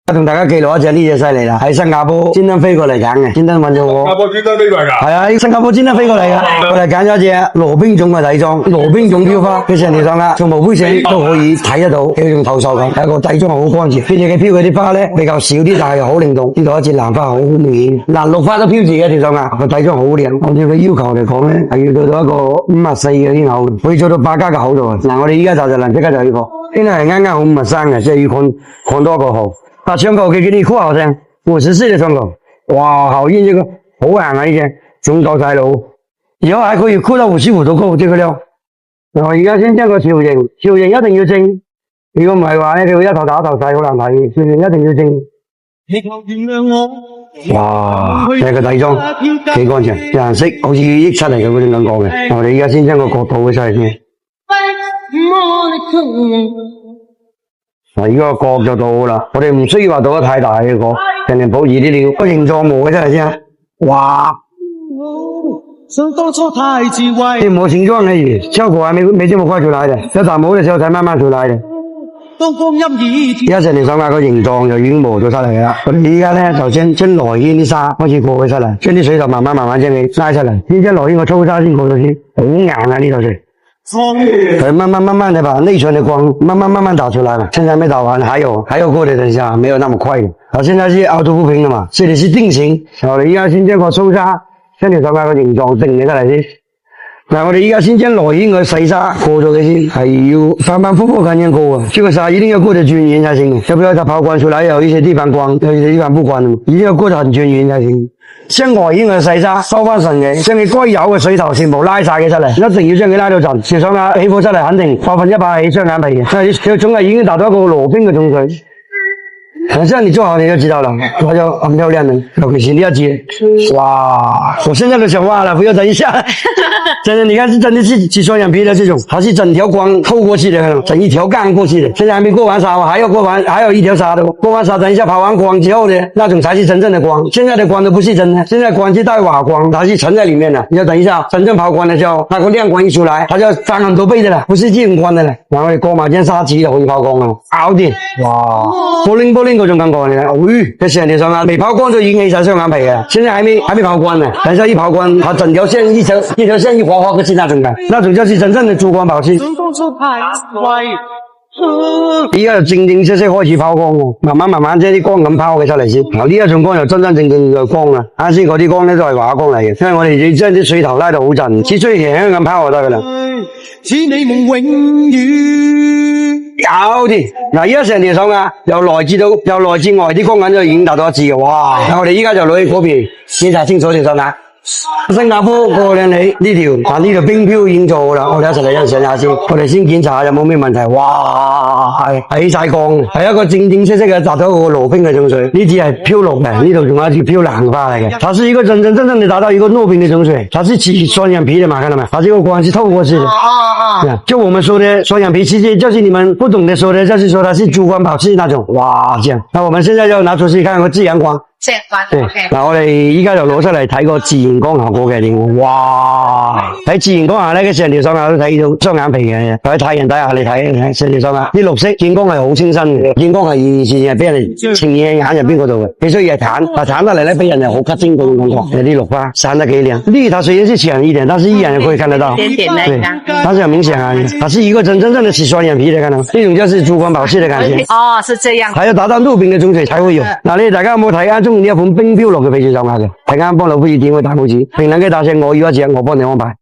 我同大家記錄一隻呢隻犀利啦，喺新加坡專登飛過嚟揀嘅，專登揾咗我。新加坡專登飛過嚟㗎？係啊，新加坡專登飛過嚟㗎。我哋揀咗一隻羅賓種嘅底裝，羅賓種飄花，佢成條上㗎，從毛杯繩都可以睇得到，佢用透手咁，係個底裝好乾淨。佢哋嘅飄嗰啲花咧比較少啲，但係又好靈動。呢度一隻蘭花好明顯，蘭綠花都飄住嘅條上㗎，個底裝好靚。按照佢要求嚟講咧，係要做到一個54嘅啲厚度，可以做到8加嘅厚度啊。嗱，我哋依家就能即刻就呢個，呢個係啱啱好密生嘅，即係要看多個號。把窗口給你箍好聲，54的窗口，哇，好硬，這個好硬啊！呢隻中高晒路，以後還可以箍到55度高，這個料。我而家先將個條形一定要正，如果唔係話咧，佢會一頭打一頭細，好難睇。條形一定要正。哇，這個底裝幾乾淨，顏色好似溢出嚟嘅嗰種感覺嘅。我哋而家先將個角度出嚟先。嗱，依個角就到啦，我哋唔需要話到得太大嘅角，盡量保持啲料，個形狀模嘅真係先。哇！這模形狀而已，效果還沒這麼快出來的，要打模的時候才慢慢出來的。而家成條手架個形狀就已經磨咗出嚟啦。我哋而家咧就將內邊啲沙開始過佢出嚟，將啲水頭慢慢將佢拉出嚟。先將內邊個粗沙先過咗先，好硬啊呢頭水。佢慢慢的把內存的光慢慢打出來了，現在沒打完，還有過的，等一下沒有那麼快的。好，現在是凹凸不平的嘛，這裡是定型。我哋而家先將個粗沙將條手架個形狀定咗出嚟先。嗱，我哋而家先將內邊個細沙過咗佢先，係要反反复复咁樣過啊。這個沙一定要過得均勻才行，要不然它拋光出來有一些地方光，有一些地方不光，一定要過得很均勻才行。將外邊嘅細沙收翻順嘅，將佢該有嘅水頭全部拉晒佢出嚟，一定要將佢拉到盡。條手架起貨出嚟肯定100%係雙眼皮嘅，所以條種係已經達到一個羅賓嘅種水。等下你做好你就知道了，它就很漂亮的，尤其是呢一隻，哇！我現在都想挖了，不要等一下。真的，你看是真的是雙眼皮的這種，它是整條光透過去的，整一條槓過去的。現在還沒過完沙，還有一條沙的，過完沙等一下跑完光之後呢，那種才是真正的光。現在的光都不是真的，現在光是帶瓦光，它是沉在裏面的。你要等一下真正跑光的時候，那個亮光一出來，它就翻很多倍的了，不是這種光的了。然後你過埋件沙子就可以跑光了，好啲，哇！波靈嗰種感覺嚟嘅，佢成條上眼未跑光就已經起晒雙眼皮嘅，現在還沒跑光呢。等一下一跑光，它整條線一條線一滑滑過去那種的，那種就是真正的珠光寶氣。而家就正式開始拋光喎，慢慢將啲光咁拋佢出嚟先。嗱，呢一種光就真正嘅光啦。啱先嗰啲光咧都係畫光嚟嘅，因為我哋要將啲水頭拉到好盡，只需要輕輕咁拋就得噶啦。似你夢永遠有啲嗱，而家成條手架由內至外啲光感就已經達到一致嘅。哇！我哋依家就攞去嗰邊檢查清楚條手架。新加坡過兩里呢條，嗱呢條冰漂已經做啦，我哋一齊嚟欣賞下先。我哋先檢查下有冇咩問題。哇，係起晒光，係一個正式嘅達到個羅賓嘅種水。呢支係飄綠嘅，呢度仲有一支飄蘭花嚟嘅。它是一個真正的達到一個羅賓嘅種水，它是起雙眼皮的嘛，看到沒？它這個光是透過去的。就我們說的雙眼皮，其實就是你們不懂得說的，就是說它是珠光寶氣那種。哇，這樣。那我們現在就拿出去看個自然光。對，嗱，我哋依家就攞出嚟睇個自然光效果嘅點，哇！喺自然光下咧，佢成條手架都睇到雙眼皮嘅，喺太陽底下你睇成條手架，啲綠色見光係好清新嘅，見光係完全係俾人呈現喺眼入邊嗰度嘅，你所以係淡得嚟咧，俾人係好吸睛嗰種感覺。有啲綠花散得幾靚，呢它雖然是淺一點，但是依然可以看得到，對，它是很明顯啊，它是一個真正的是雙眼皮的，看到，呢種就是珠光寶氣的感覺。哦，是這樣。還要達到羅賓嘅種水才會有。嗱，你大家有冇睇中意呢一款冰飄綠嘅翡翠手架嘅？睇啱幫老夫子點個大拇指，評論區打聲我要一隻，我幫你安排。